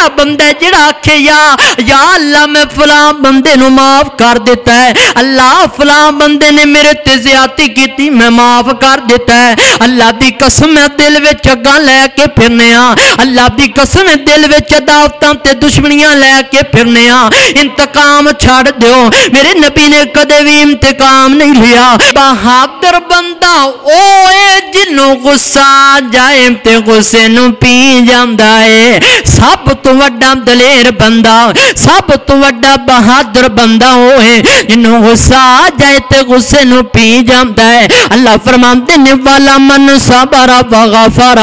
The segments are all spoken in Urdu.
کیڑا بندہ ہے جڑا آکھے یا اللہ میں فلاں بندے نو معاف کر دیتا ہے، اللہ فلاں بندے نے میرے تے زیادتی کیتی میں معاف کر دیتا ہے۔ اللہ دی قسم ہے دل وچ اگاں لے کے پھرنے ہاں، اللہ دی قسم ہے دل وچ عداوتاں تے دشمنیاں لے کے پھرنے ہاں۔ انتقام چھڑ دیو، میرے نبی نے کدے بھی انتقام نہیں لیا۔ بہادر بندہ اوے جنوں غصہ جائے تے غصے نو پی جاندا ہے۔ سب تو وڈا دلیر بندہ، سب تو وڈا بہادر بندہ ہوئے جنوں غصہ جائے تے غصے نو پی جاندا ہے۔ اللہ فرماندے نے والا من صبر وغفر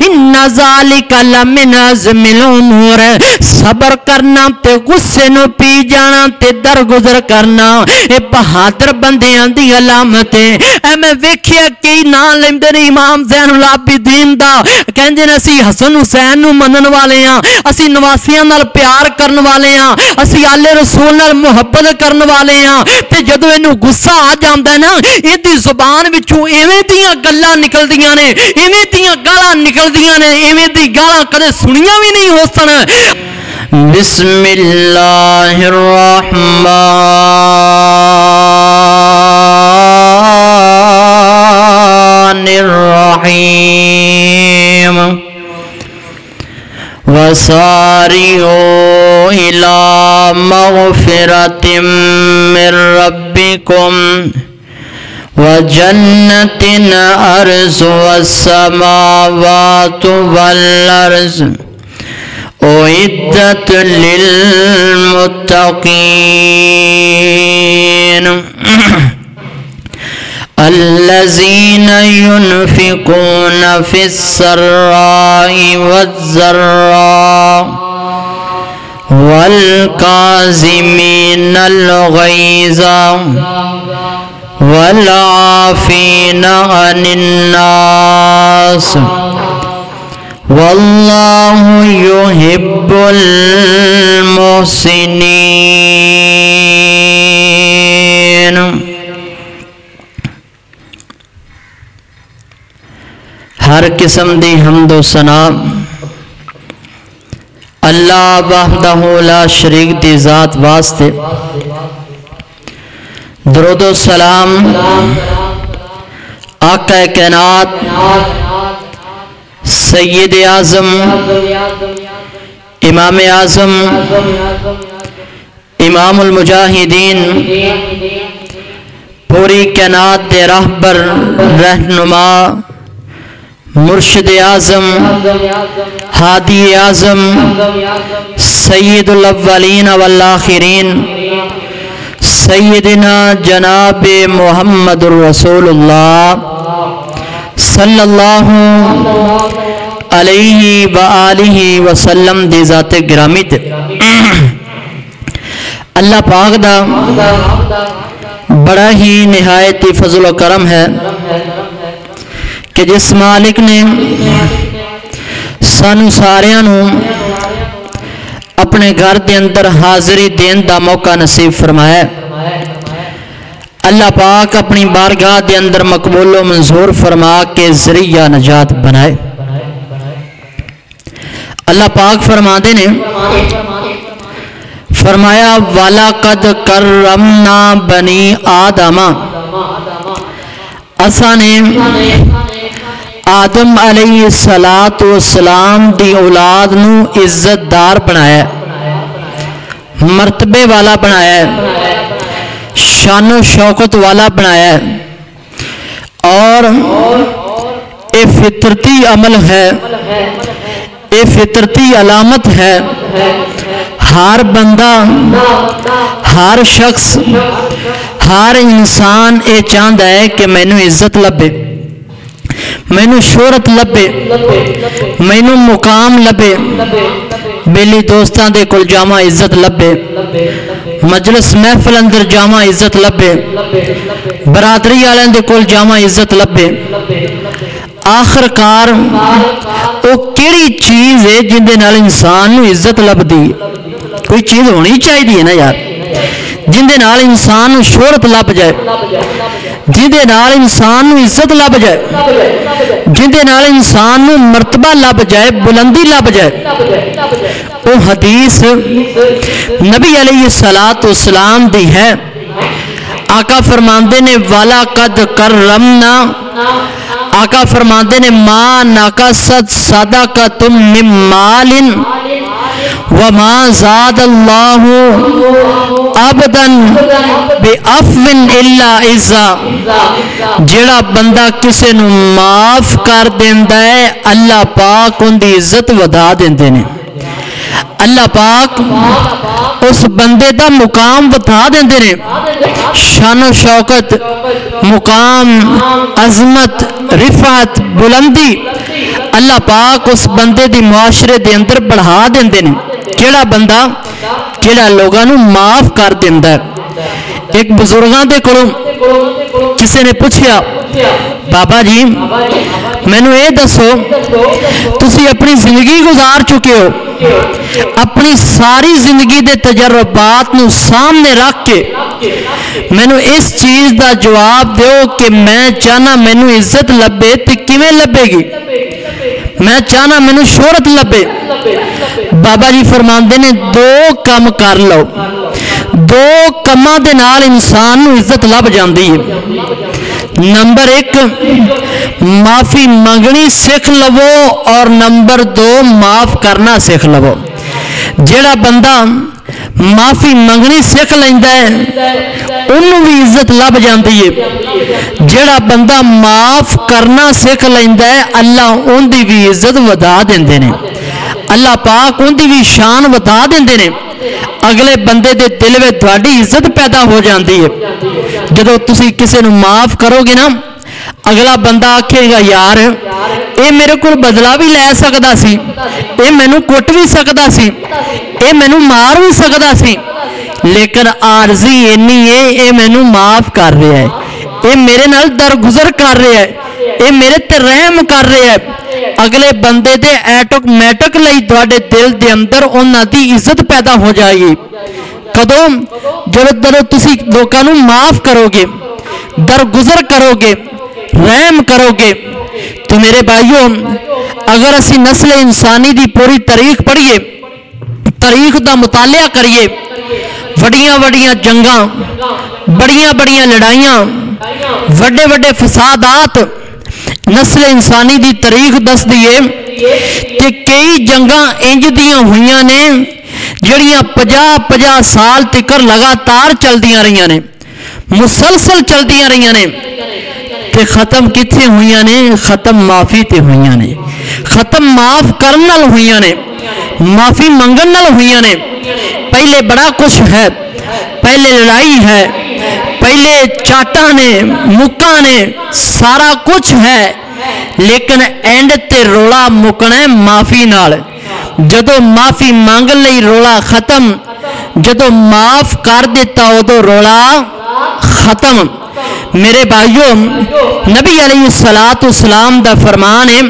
ان ذالک لمن عزم الامور، صبر کرنا تے غصے نو پی جانا تے درگزر کرنا اے بہادر بندیاں دی علامت ہے۔ اے میں ویکھیا کئی نام لیندے نے امام زین العابدین دا، کہندے نے اسی حسن حسین نو منن والے ہاں، اسی نواسیاں نال پیار کرن والے ہاں، اسی آل رسول نال محبت کرن والے ہاں، تے جدوں اینو غصہ آ جاندا ہے نا ایدی زبان وچوں ایویں دیاں گلاں نکلدیاں نے، ایویں دیاں گالاں نکلدیاں نے، ایویں دی گالاں کدے سنیاں وی نہیں ہو سن۔ بسم اللہ الرحمن الرحیم وسارعوا إلى مغفرة من ربكم وجنة عرضها السماوات والأرض أعدت للمتقين الذين ينفقون في السراء والضراء والكاظمين الغيظ والعافين عن الناس والله يحب المحسنين۔ ہر قسم دی حمد و ثنا اللہ وحدہ لا شریک دی ذات واسطے، درود و سلام آقا کائنات سید اعظم امام اعظم امام المجاہدین پوری کائنات دے راہبر رہنما مرشد اعظم ہادی اعظم سید الاولین والآخرین سیدنا جناب محمد الرسول اللہ صلی اللہ علیہ وآلہ وسلم دی ذات گرامی تے اللہ پاک دا بڑا ہی نہایت فضل و کرم ہے کہ جس مالک نے سانو ساریاں نو اپنے گھر دے اندر حاضری دین دا موقع نصیب فرمایا، اللہ پاک اپنی بارگاہ دے اندر مقبول و منظور فرما کے ذریعہ نجات بنائے۔ اللہ پاک فرما دے نے فرمایا وَلَقَدْ كَرَّمْنَا بَنِي آدَمَ، اساں نے آدم علیہ السلام دی اولاد نو عزت دار بنایا، مرتبے والا بنایا، شان و شوکت والا بنایا، اور اے فطرتی عمل ہے، اے فطرتی علامت ہے۔ ہر بندہ، ہر شخص، ہر انسان اے چاہتا ہے کہ مینوں عزت لبے، مینوں شہرت لبے، مینوں مقام لبے، بیلی دوستاں دے کول جاواں عزت لبے، مجلس محفل اندر جاواں عزت لبے، برادری والے دے کول جاواں عزت لبے۔ آخر کار وہ کیڑی چیز ہے جن دے نال انسان نو عزت لبدی؟ کوئی چیز ہونی چاہیے نا یار، جن دے نال انسان نو شہرت لب جائے، جن دے نال انسان نو عزت لب جائے، جن دے نال انسان نو مرتبہ لب جائے، بلندی لب جائے۔ او وہ حدیث نبی علیہ السلام دی ہے. آقا فرماندے نے والا قد کرمنا، آقا فرماندے نے ما نقصت صدقۃ من مال وما زاد اللہ عبدا بعفو الا عزا. جڑا بندہ کسے نو معاف کر دیندا ہے اللہ پاک ان دی عزت ودا دیندے نے. اللہ پاک اس بندے دا مقام بتا دیندے نے. شان و شوکت، مقام، عظمت، رفعت، بلندی اللہ پاک اس بندے دی معاشرے دے اندر بڑھا دیندے نے. کیڑا بندہ کیڑا لوگاں نو معاف کر دیندا ہے. ایک بزرگاں دے کولوں کسی نے پوچھیا بابا جی مینوں اے دسو تسی اپنی زندگی گزار چکے ہو، اپنی ساری زندگی دے تجربات نو سامنے رکھ کے مینوں اس چیز دا جواب دیو کہ میں چاہنا مینوں عزت لبے تے کیویں لبے گی، میں چاہنا مینوں شہرت لبے. بابا جی فرماندے نے دو کم کر لو، دو کماں دے نال انسان نو عزت لب جاندی ہے. نمبر ایک معافی منگنی سیکھ لو اور نمبر دو معاف کرنا سیکھ لو. جیڑا بندہ معافی منگنی سیکھ لیندا ہے انہوں بھی عزت لب جاندی ہے. جیڑا بندہ معاف کرنا سیکھ لیندا ہے اللہ ان دی بھی عزت ودا دیندے نے. اللہ پاک ان دی بھی شان ودا دیندے نے. اگلے بندے دے دل میں تھوڑی عزت پیدا ہو جاندی ہے. جدو تسی کسی نو معاف کرو گے نا اگلا بندہ آکھے گا یار اے میرے کو بدلا بھی لے سکدا سی، اے مینوں کٹ بھی سکدا سی، اے مینوں مار بھی سکدا سی، لیکن عارضی اینی ہے اے مینوں معاف کر رہا ہے، اے میرے نال درگزر کر رہا ہے، اے میرے تے رحم کر رہا ہے. اگلے بندے دے ایٹومیٹک لئی تواڈے دل دے اندر انہاں دی عزت پیدا ہو جائے گی. کدوں جدوں تسی لوکاں نوں معاف کرو گے، درگزر کرو گے، رحم کرو گے. تو میرے بھائیوں اگر اسی نسل انسانی دی پوری تاریخ پڑھیے، تاریخ دا مطالعہ کریے، وڈیاں وڈیاں جنگاں، بڑیاں بڑیاں لڑائیاں، وڈے وڈے فسادات نسل انسانی دی تاریخ دس دیے کہ کئی جنگاں انج دیاں ہوئیاں نے جڑیاں 50 سال تکر لگاتار چل دیاں رہیاں نے، مسلسل چل دیاں رہیاں نے. کہ ختم کتھے ہوئیاں نے؟ ختم معافی تے ہوئیاں نے، ختم معاف کرن نال ہوئیاں نے، معافی منگن نال ہوئیاں نے. پہلے بڑا کچھ ہے، پہلے لڑائی ہے، پہلے چاٹاں نے، مکاں نے، سارا کچھ ہے، لیکن اینڈ تے رولا مکنا ہے معافی نال. جدو معافی مانگ لئی رولا ختم، جدو معاف کر دیتا ادو رولا ختم. میرے بھائیوں نبی علیہ السلام دا فرمان ہے،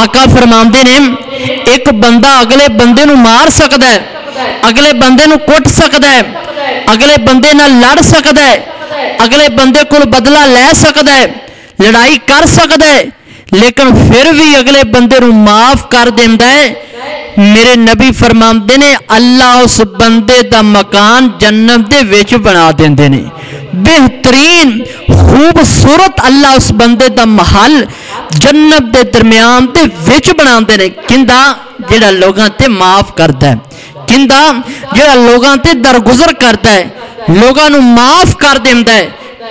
آقا فرماندے نے ایک بندہ اگلے بندے نو مار سکدا ہے، اگلے بندے نو کٹ سکدا ہے، اگلے بندے نال لڑ سکدا ہے، اگلے بندے کو بدلہ لے سکدا ہے، لڑائی کر سکدا ہے، لیکن پھر بھی اگلے بندے نو معاف کر دیندا ہے. میرے نبی فرماندے نے اللہ اس بندے دا مکان جنت دے وچ بنا دیندے نے. بہترین خوبصورت اللہ اس بندے دا محل جنت دے درمیان دے وچ بنا دے نے. کندا جڑا لوگاں تے معاف کردا ہے، کندا جڑا لوگاں تے درگزر کردا ہے، لوگاں نو معاف کر دیندا ہے،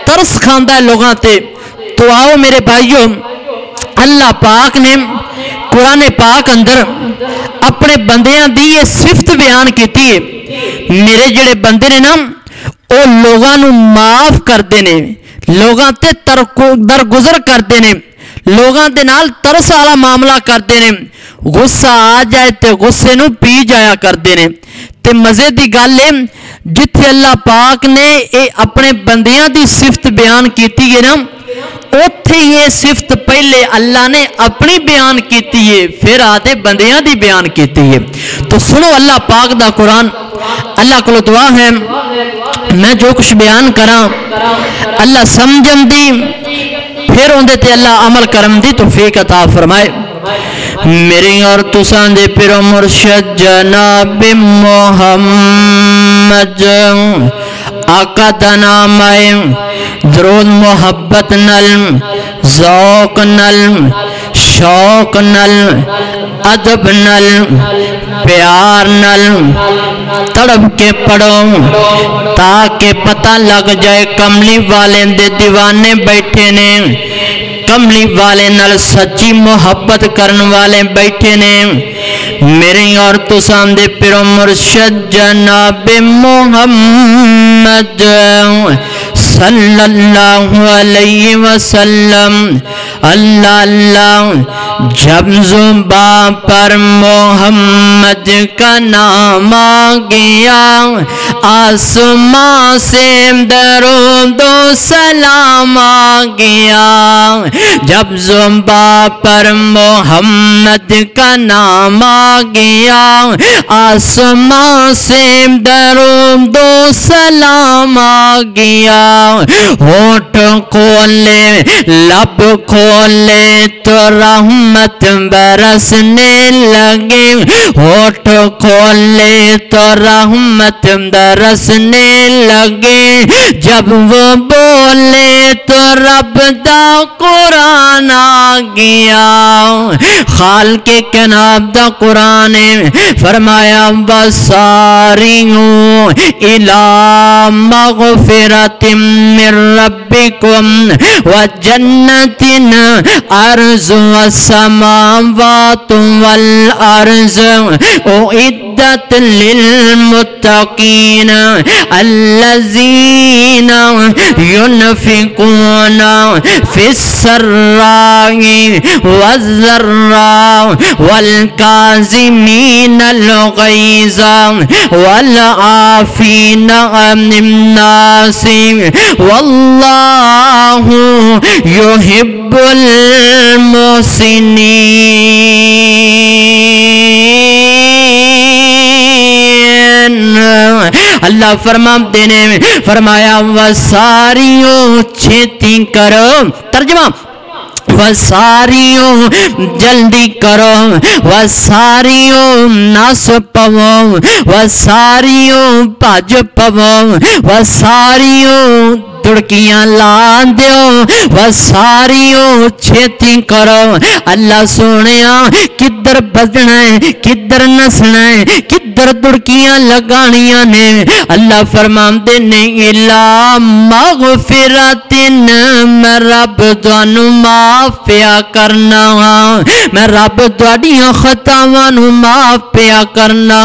ترس کھاندا ہے لوگاں تے. تو آؤ میرے بھائیوں اللہ پاک نے قرآن پاک اندر اپنے بندیاں دی یہ صفت بیان کیتی ہے. میرے جڑے بندے نے نا او لوگاں نو معاف کردے نے، لوگاں تے درگزر کردے نے، لوگاں دے نال ترس والا معاملہ کردے نے، غصہ آ جائے تے غصے نو پی جایا کردے نے. تے مزے دی گل ہے جتھے اللہ پاک نے اے اپنے بندیاں دی صفت بیان کیتی ہے نا اوتھے یہ صفت پہلے اللہ نے اپنی بیان کیتی ہے پھر آتے بندیاں دی بیان کیتی ہے. تو سنو اللہ پاک دا قرآن. اللہ کو دعا ہے میں جو کچھ بیان کراں اللہ سمجھن دی پھر اندے تے اللہ عمل کرن دی توفیق عطا فرمائے. میری اور تساں دے پیرو مرشد جناب محمد آقا دا نام آئے درود محبت نل ذوق نل شوق نل ادب نل پیار نل تڑپ کے پڑھو تاکہ پتہ لگ جائے کملی والے دے دیوانے بیٹھے نے کملی والے نال سچی محبت کرن والے بیٹھے نے میری اور تساں دے پیرو مرشد جناب محمد صلی اللہ علیہ وسلم اللہ اللہ جب زباں پر محمد کا نام آ گیا آسمان سے درود و سلام آ گیا جب زباں پر محمد کا نام آ گیا آسمان سے درود و سلام آ گیا ہونٹ کھولے لب کھولے تو رحمت برسنے لگے ہونٹ کھولے تو رحمت برسنے لگے جب وہ بولے تو رب دا قرآن آ گیا خالق کائنات دا قرآن فرمایا وساریعوا الی مغفرۃ من ربکم وجنۃ عرضها السماوات والارض اعدت للمتقین الذین ينفقون في السراء والضراء والكاظمين الغيظ والعافين عن الناس والله يحب المحسنين اللہ فرماتے نے فرمایا وساریو چھتی کرو ترجمہ وساریو جلدی کرو وساریو ناس پو وساریو پاج پو وساریو تڑکیاں لان دیو وساریو چھتی کرو اللہ سونیا کدھر بجنا ہے کدھر نسنا ہے کدھر تڑکیاں لگانیاں نے اللہ فرماتے نے الا مغفرۃ میں رب تانوں معاف پیا کرنا میں رب تواڈیاں خطاواں نوں معاف پیا کرنا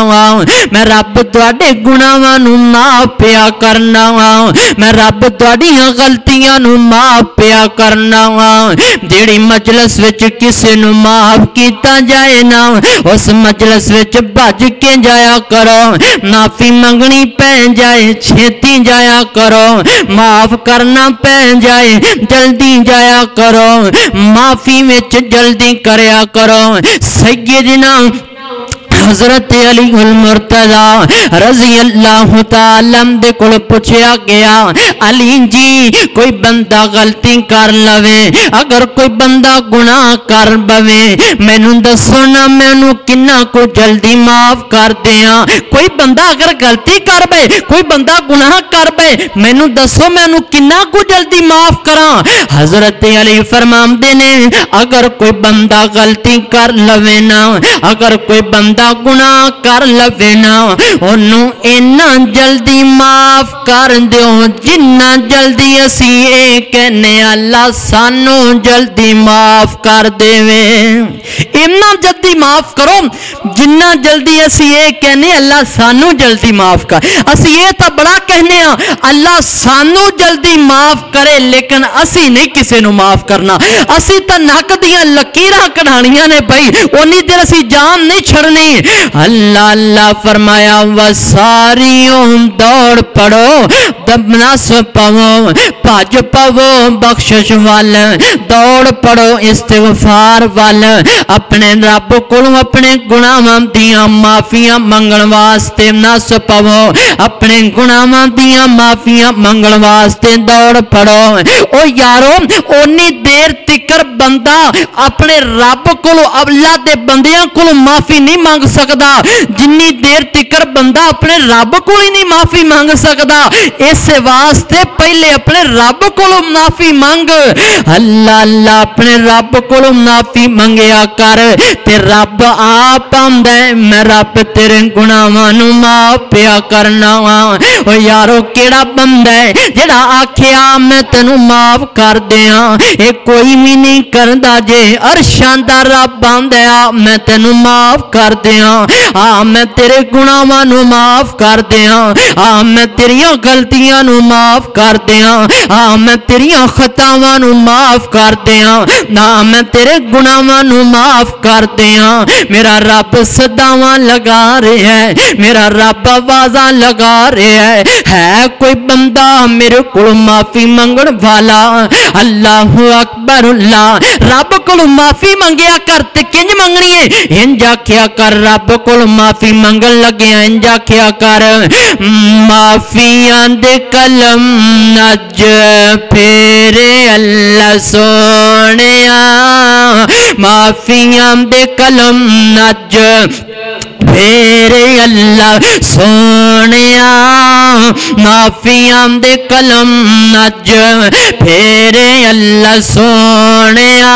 میں رب تواڈے گناہاں نوں معاف پیا کرنا میں رب تواڈیاں غلطیاں نوں معاف پیا کرنا جیڑی مجلس وچ کسے نوں معاف کیتا جائے نا اس مجلس وچ بھج کے جایا کرو معافی منگنی پہ جائے چھتی جایا کرو معاف کرنا پہ جائے جلدی جایا کرو معافی وچ جلدی کریا کرو سیدنا حضرت علی المرتضی رضی اللہ تعالیٰ دے کول پوچھیا گیا علی جی کوئی بندہ غلطی کر لوے اگر کوئی بندہ گناہ کر بوے مینوں دسو نا مینوں کنا کو جلدی معاف کر دیاں کوئی بندہ اگر غلطی کر بے کوئی بندہ گناہ کر بے مینوں دسو مینوں کنا کو جلدی معاف کراں حضرت علی فرماندے نے اگر کوئی بندہ غلطی کر لوے نا اگر کوئی بندہ گناہ کر لوے نا انہوں اینا جلدی معاف کر دیو جنہ جلدی اسی اے کہنے اللہ سانو جلدی معاف کر دے اینا جلدی معاف کرو جنہ جلدی اسی اے کہنے اللہ سانو جلدی معاف کر اسی یہ تا بڑا کہنے ہیں اللہ سانو جلدی معاف کرے لیکن اسی نہیں کسے نو معاف کرنا اسی تا ناک دیاں لکیرہ کڑھانیاں نے بھائی انہی دیر اسی جان نہیں چھڑنی اللہ اللہ فرمایا وساریوں دوڑ پڑو نس پو بھج پو بخشش وال دوڑ پڑو استغفار وال اپنے رب کو اپنے گناہاں دیاں معافیاں منگن واسطے نس پو اپنے گناہاں دیاں معافیاں منگن واسطے دوڑ پڑو او یارو اونی دیر تکر بندہ اپنے رب کو اللہ دے بندیاں کو معافی نہیں مانگ سکدا جنی دیر تکر بندہ اپنے رب کو ہی نہیں معافی مانگ سکدا اس واسطے پہلے اپنے رب کو معافی مانگ اللہ اللہ اپنے رب کو معافی منگیا کر تے رب آپ آندا ہے میں رب تیرے گناہاں نوں معاف پیا کرنا او یارو کیڑا بندہ ہے جڑا آکھیا میں تینوں معاف کر دیاں اے کوئی بھی نہیں کردا جے عرشاں دا رب آندا میں تینوں معاف کر دیاں میں تیرے گناہاں نوں معاف کر دیاں میں تیریاں غلطیاں نوں معاف کر دیاں میں تیریاں خطاواں نوں معاف کر دیاں میں تیرے گناہاں نوں معاف کر دیاں میرا رب صداواں لگا رہا ہے میرا رب آوازاں لگا رہا ہے کوئی بندہ میرے کو معافی منگن والا اللہ اکبر اللہ رب کو معافی منگیا کر تے کنج منگنی ہے انجا کیا کر رب کو معافی منگن لگے انجا کیا کر معافیاں دے کلم نج پھیرے اللہ سونیا معافیاں دے کلم نج پھیرے اللہ سونیا معافیاں دے کلم نج پھیرے اللہ سونیا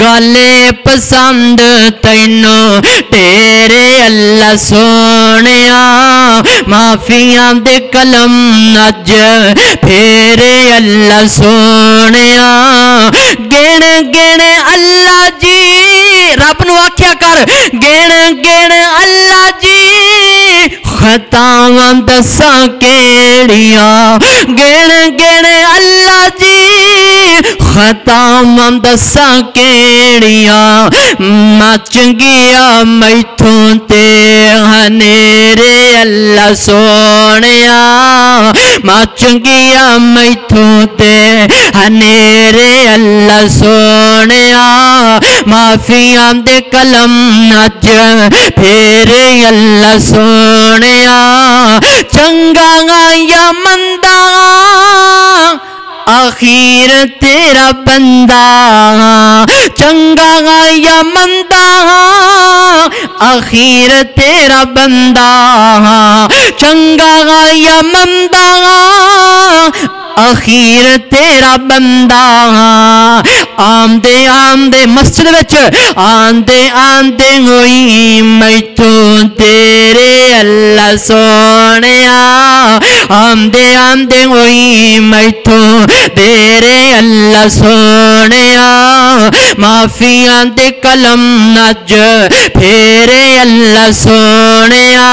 گالے پسند تینوں تیرے اللہ سونیا معافیاں دے کلم نج پھیرے اللہ سونیا گن گن اللہ جی رب نو آکھیا کر گن گن اللہ جی خطاواں دساں کیڑیاں گن گن اللہ جی خطاواں دساں کیڑیاں مچ گیا میتھوں تے ہنیرے اللہ سونیا مچ گیا میتھوں تے ہنیرے اللہ سونیا معافیاں دے کلم نج پھیرے اللہ سونیا چنگا یا مندا آخیر تیرا بندہ چنگا یا مندا آخیر تیرا بندہ چنگا یا مندا آخیر تیرا بندہ آمدے آمدے مسجد وچ آندے آندے ہوئی میتھوں تیرے اللہ سونیا آمدے آمدے ہوئی میتھوں تیرے اللہ سونیا معافیاں دے کلم نج پھیرے اللہ سونیا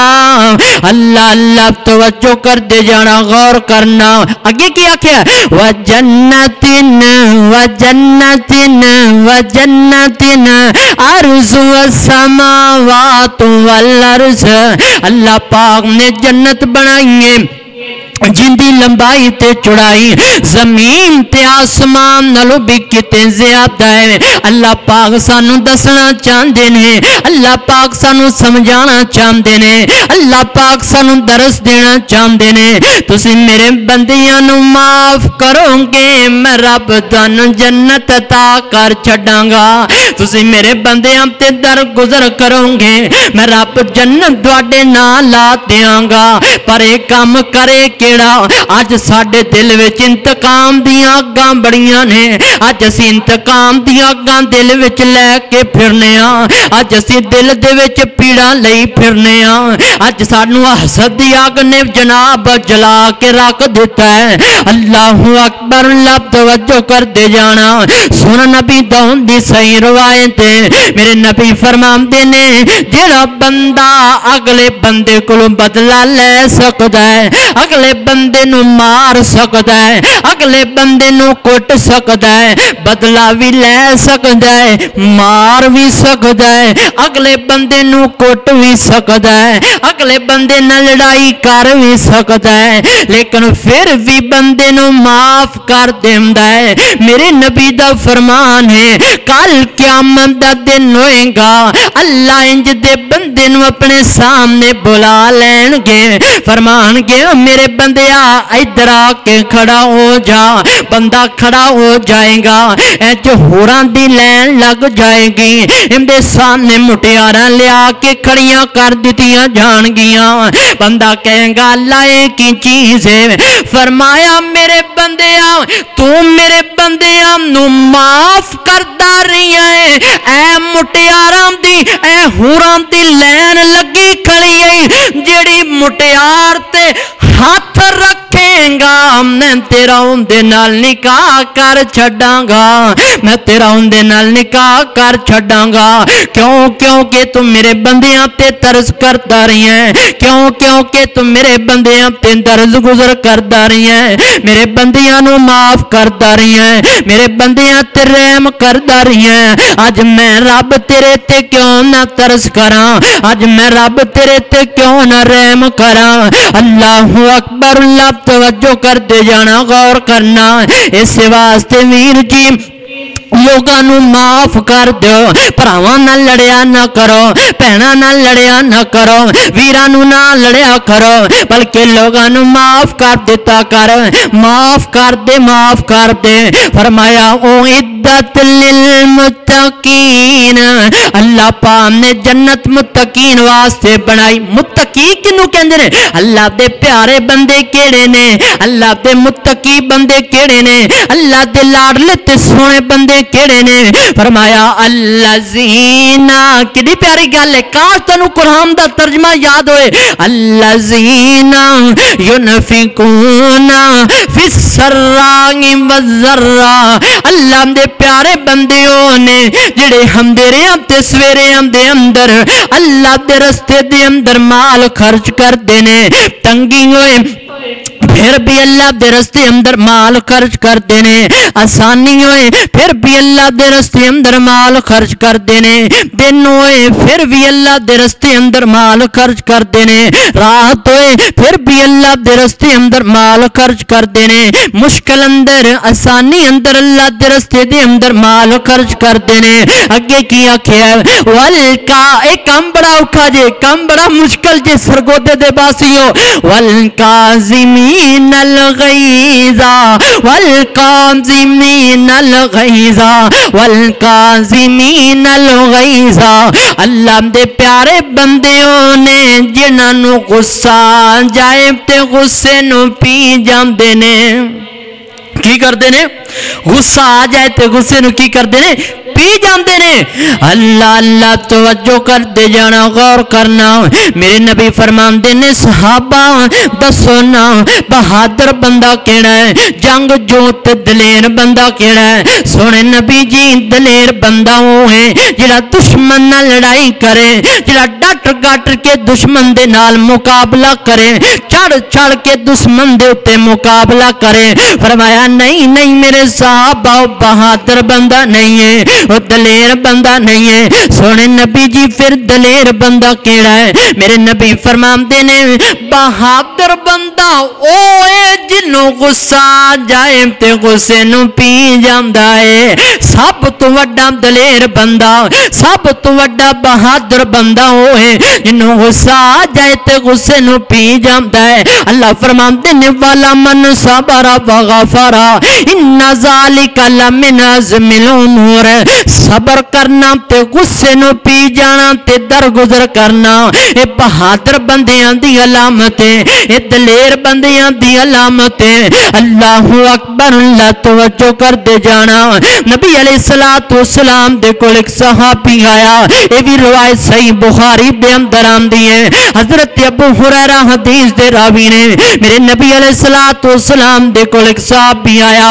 اللہ اللہ توجہ کر دے جانا غور کرنا اگے کیا کیا وجنتن وجنتن وجنتن عرض السماوات والارض اللہ پاک نے جنت بنائی ہے جن دی لمبائی تے چڑائی زمین تے آسمان نلو بھی کتے زیادہ ہے اللہ پاک سانو دسنا چاندے نے اللہ پاک سانو سمجھانا چاندے نے اللہ پاک سانو درس دینا چاندے نے تسی میرے بندیاں نو معاف کرو گے میں رب تانوں جنت عطا کر چھڈاں گا تسی میرے بندیاں تے در گزر کرو گے میں رب جنت تواڈے نال لا دیاں گا پر ایک کام کرے کیڑا اج ساڈے دل وچ انتقام دیاں اگاں بڑیاں نے اج اسی انتقام دیاں اگاں دل وچ لے کے پھرنے ہاں اج اسی دل دے وچ پیڑاں لئی پھرنے ہاں اج سانو حسد دی اگ نے جناب جلا کے رکھ دیتا ہے اللہ اکبر اللہ توجہ کر دے جانا سن نبی داؤد دی صحیح روایت میرے نبی فرماندے نے جڑا بندہ اگلے بندے کولوں بدلہ لے سکدا ہے اگلے بندے نو مار سکدا ہے، اگلے بندے نو کٹ سکدا ہے، بدلہ بھی لے سکدا ہے، مار بھی سکدا ہے، اگلے بندے نو کٹ بھی سکدا ہے، اگلے بندے نال لڑائی کر بھی سکدا ہے، لیکن پھر بھی بندے نو معاف کر دیندا ہے۔ میرے نبی دا فرمان ہے کل قیامت دا دن ہوئے گا، اللہ انج دے بندے نو اپنے سامنے بلا لین گے، فرمان گے میرے بندیا ادھر آ کے کھڑا ہو جا، بندہ کھڑا ہو جائے گا، اے جو ہوراں دی لین لگ جائے گی، ان دے سامنے مٹیاراں لیا کے کھڑیاں کر دتیاں جان گیاں، بندہ کہے گا اللہ ایک ہی چیز ہے، فرمایا میرے بندیا تو میرے بندیاں نو معاف کردا رہی ہے، اے مٹیاراں دی اے ہوراں دی لین لگی کھڑی ہے، جیڑی مٹیار تے ہاتھ رکھیں گا میں تیرا ان دے نال نکاح کر چھڑاں گا، میں تیرا ان دے نال نکاح کر چھڑاں گا، کیوں کہ تم میرے بندیاں تے ترس کرتا رہی ہیں، کیوں کہ تم میرے بندیاں تے درز گزر کرتا رہی ہیں، میرے بندیاں نو معاف کرتا رہی ہیں، میرے بندیاں تے رحم کرتا رہی ہیں، آج میں رب تیرے تے کیوں نہ ترس کراں، آج میں رب تیرے تے کیوں نہ رحم کراں۔ اللہ اکبر، اللہ توجہ کر دے جانا، غور کرنا، اس واسطے ویر جی لوگاں نو معاف کر دیو، پراواں نال لڑیا نہ کرو، بہناں نال لڑیا نہ کرو، ویراں نو نہ لڑیا کرو، بلکہ لوگاں نو معاف کر دیتا کر، معاف کر دے، فرمایا او عدت للمتقین، اللہ پاک نے جنت متقین واسطے بنائی۔ متقی کنوں کہندے نے؟ اللہ دے پیارے بندے کیڑے نے؟ اللہ دے متقی بندے کیڑے نے؟ اللہ دے لاڈلے تے سونے بندے کیڑے نے؟ فرمایا الذین، کتنی پیاری گل ہے، کاش تینوں قرآن دا ترجمہ یاد ہوئے، الذین ینفقون فی السراء والضراء، اللہ دے پیارے بندیوں نے جڑے ہمدیریاں تے سویریاں دے اندر اللہ دے رستے دے اندر مال خرچ کر دینے، تنگی ہوئے پھر بھی اللہ دے رستے اندر مال خرچ کر دینے، آسانی ہوئے پھر بھی اللہ دے رستے اندر مال خرچ کر دینے، دن ہوئے پھر بھی اللہ دے رستے اندر مال خرچ کر دینے، رات ہوئے پھر بھی اللہ دے رستے اندر مال خرچ کر دینے، مشکل اندر آسانی اندر اللہ دے رستے دے اندر مال خرچ کر دینے۔ اگے کی آکھیا والکا، ایک کام بڑا اوکھا جے، کام بڑا مشکل جے، سرگودے دے باسیو، والکاظمین الغیظ والکاظمین الغیظ والکاظمین الغیظ، اللہ دے پیارے بندیوں نے جنہاں نو غصہ جائے تے غصے نو پی جاندے نے، کی کردے نے؟ غصہ آ جائے تے غصے نو کی کردے نے؟ پی جاندے نے۔ اللہ توجہ کر دے جانا، غور کرنا، میرے نبی فرماندے نے صحابہ دسو نا بہادر بندہ کیڑا ہے، جنگ جوت دلیر بندہ کیڑا ہے؟ سونے نبی جی دلیر بندہ وہ ہے جڑا دشمن نہ لڑائی کرے، جڑا ڈٹ گٹ کے دشمن دے نال مقابلہ کرے، چڑھ کے دشمن دے اتے مقابلہ کرے۔ فرمایا نہیں میرے صحابہ بہادر بندہ نہیں ہے، وہ دلیر بندہ نہیں ہے۔ سونے نبی جی پھر دلیر بندہ کیڑا ہے؟ میرے نبی فرماندے نے بہادر بندہ او ہے جنوں غصہ جائے تے غصے نو پی جاندا ہے۔ سب تو وڈا دلیر بندہ، سب تو وڈا بہادر بندہ او ہے جنوں غصہ جائے تے غصے نو پی جاندا ہے۔ اللہ فرماندے نے والا من صبر وغفر ان ذالک لمن عزم الامور، صبر کرنا تے غصے نو پی جانا تے درگزر کرنا اے بہادر بندیاں دی علامت ہے، اے دلیر بندیاں دی علامت ہے۔ اللہ اکبر، اللہ توجہ کر دے جانا۔ نبی علیہ الصلوۃ والسلام دے کول ایک صحابی آیا، اے بھی روایت صحیح بخاری دے اندر آندی ہے، حضرت ابو ہریرہ حدیث دے راوی نے، میرے نبی علیہ الصلوۃ والسلام دے کول ایک صحابی آیا،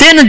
3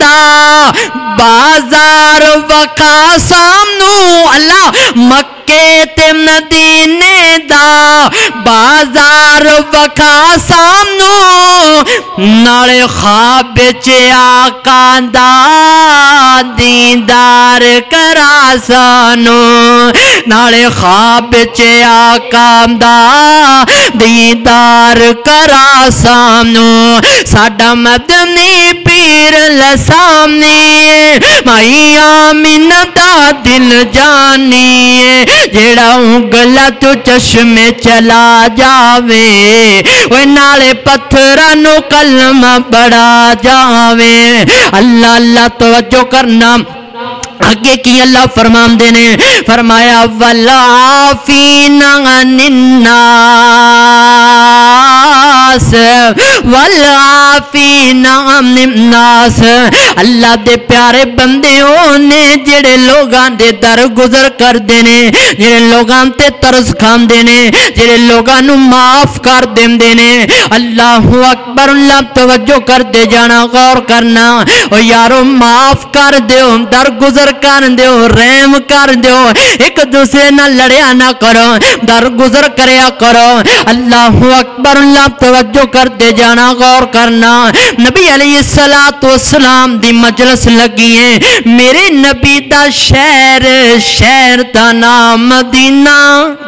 دا بازار وکھا سامنو اللہ مکے تے مدینے دا بازار وکھا سامنو نالے خواب وچ آقا دا دیدار کرا سانو نالے خواب وچ آقا دا دیدار کرا سانو ساڈا مدنی پیر لسامنی مائی آمینہ دا دل جانی جیڑا انگلا تو چشمے چلا جاوے وہ نالے پتھرانو کلمہ بڑا جاوے اللہ اللہ توجہ کرنا آگے کی اللہ فرمان دینے فرمایا والعافین عن الناس والعافین عن الناس اللہ دے پیارے بندے ہونے جڑے لوگاں دے در گزر کر دینے جڑے لوگاں تے ترس کھان دینے جڑے لوگاں نو معاف کر دینے اللہ اکبر اللہ توجہ کر دے جانا غور کرنا او یارو معاف کر دیو در گزر کر دیو رحم کر دیو ایک دوسرے نہ لڑیا نہ کرو در گزر کریا کرو اللہ اکبر اللہ توجہ کر دے جانا غور کرنا نبی علیہ السلام دی مجلس لگی ہے میرے نبی دا شہر دا نام مدینہ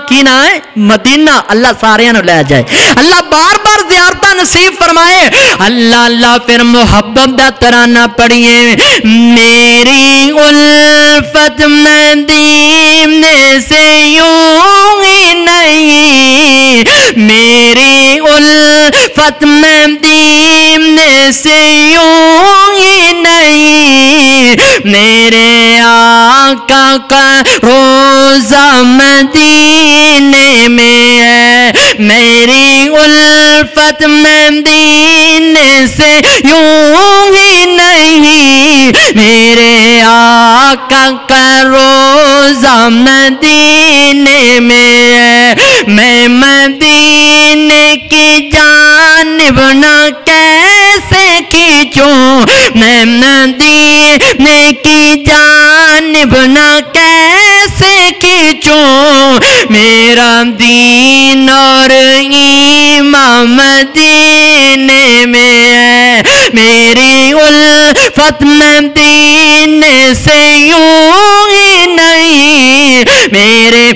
کی نا ہے مدینہ اللہ سارے نو لے جائے اللہ بار بار زیارتہ نصیب فرمائے اللہ اللہ پھر محبت دا ترانہ پڑھئے میری الفت مدینے سے یوں ہی نہیں میری الفت مدینے سے یوں ہی نہیں میرے آقا کا روزہ مدینے میں ہے میری الفت مدینے سے یوں ہی نہیں میرے آقا کا روزہ مدینے میں ہے میں مدینے کی جانب نہ کیسے کھینچوں میں مدینے کی جانب نہ کیسے کھینچوں میرا دین اور ایمان مدینے میں ہے میری الفت مدینے سے یوں ہی نہیں میرے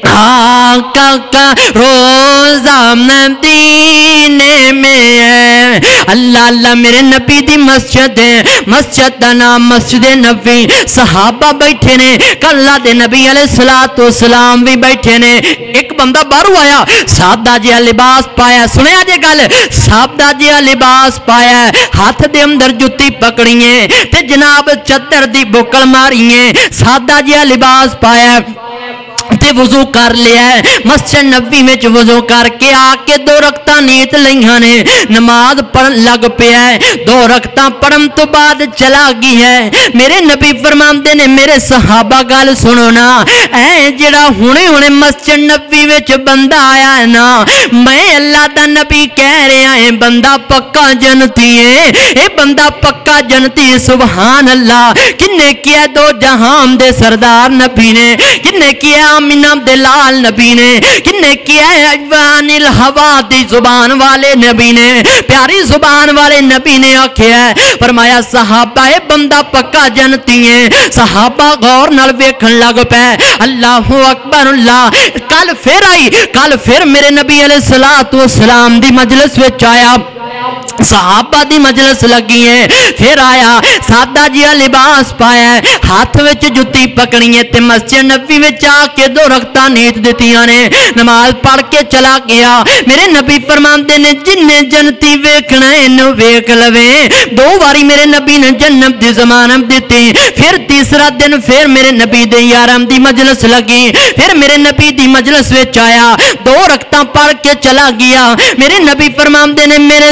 آقا کا روزہ مدینے میں ہے اللہ اللہ میرے نبی دی مسجد ہے مسجد دا نام مسجد نبی صحابہ بیٹھے نے اللہ دے نبی علیہ السلام بھی بیٹھے نے ایک بندہ باہر آیا سادہ جہا لباس پایا سنیا جے گل سادہ جہا لباس پایا ہاتھ دے اندر جتی پکڑیے تے جناب چادر دی بکل ماریے سادہ جہا لباس پایا تے وضو کر لیا ہے مسجد نبی میں وضو کر کے آکے 2 رکعتاں نیت لئیاں نے نماز پڑھن لگ پیا ہے 2 رکعتاں پڑھن تو بعد چلا گئی ہے میرے نبی فرماندے نے میرے صحابہ گل سنو نا اے جڑا ہونے مسجد نبی وچ بندہ آیا ہے نا میں اللہ دا نبی کہہ رہا ہے بندہ پکا جنتی ہے اے بندہ پکا جنتی سبحان اللہ کنے کیا 2 جہان دے سردار نبی نے کنے کیا آمینہ دلال نبی نے کنے کیا ہے ایوان الہوا دی زبان والے نبی نے پیاری زبان والے نبی نے آکھیا ہے فرمایا صحابہ بندہ پکا جنتی ہے صحابہ غور نال ویکھن لگ پے اللہ اکبر اللہ کل پھر میرے نبی علیہ السلام دی مجلس وچ آیا صحابہ دی مجلس لگی ہے پھر آیا سادہ جہا لباس پایا ہے ہاتھ وچ جتی پکڑی ہے تے مسجد نبی وچ آ کے 2 رکعتاں نیت دتیاں نے نماز پڑھ کے چلا گیا میرے نبی فرماندے نے جن نے جنتی ویکھنا اینو ویکھ لوے 2 باری میرے نبی نے جنت دی ضمانت دتی پھر تیسرا دن پھر میرے نبی دے یارام دی مجلس لگی پھر میرے نبی دی مجلس وچ آیا 2 رکعتاں پڑھ کے چلا گیا میرے نبی فرماندے نے میرے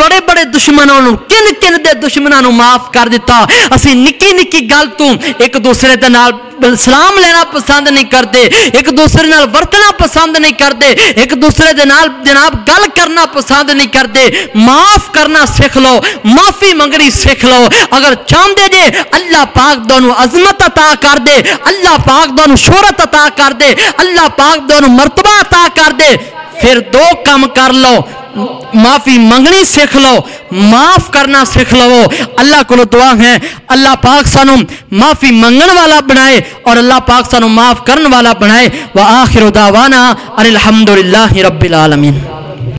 بڑے بڑے دشمنوں نو کن کن دے دشمنوں نو معاف کر دیتا. اسی نکی نکی گل تو ایک دوسرے دے نال سلام لینا پسند نہیں کرتے, ایک دوسرے نال ورتنا پسند نہیں کرتے, ایک دوسرے دے نال جناب گل کرنا پسند نہیں کرتے. معاف کرنا سیکھ لو, معافی منگنی سیکھ لو. اگر چاہتے جے اللہ پاک دونوں عظمت عطا کر دے, اللہ پاک دونوں شہرت عطا کر دے, اللہ پاک دونوں مرتبہ عطا کر دے, پھر دو کام کر لو, معافی منگنی سیکھ لو, معاف کرنا سیکھ لو. اللہ کو دعا ہے اللہ پاک سانو معافی منگن والا بنائے اور اللہ پاک سانو معاف کرن والا بنائے. وآخر دعوانا ان الحمدللہ رب العالمین.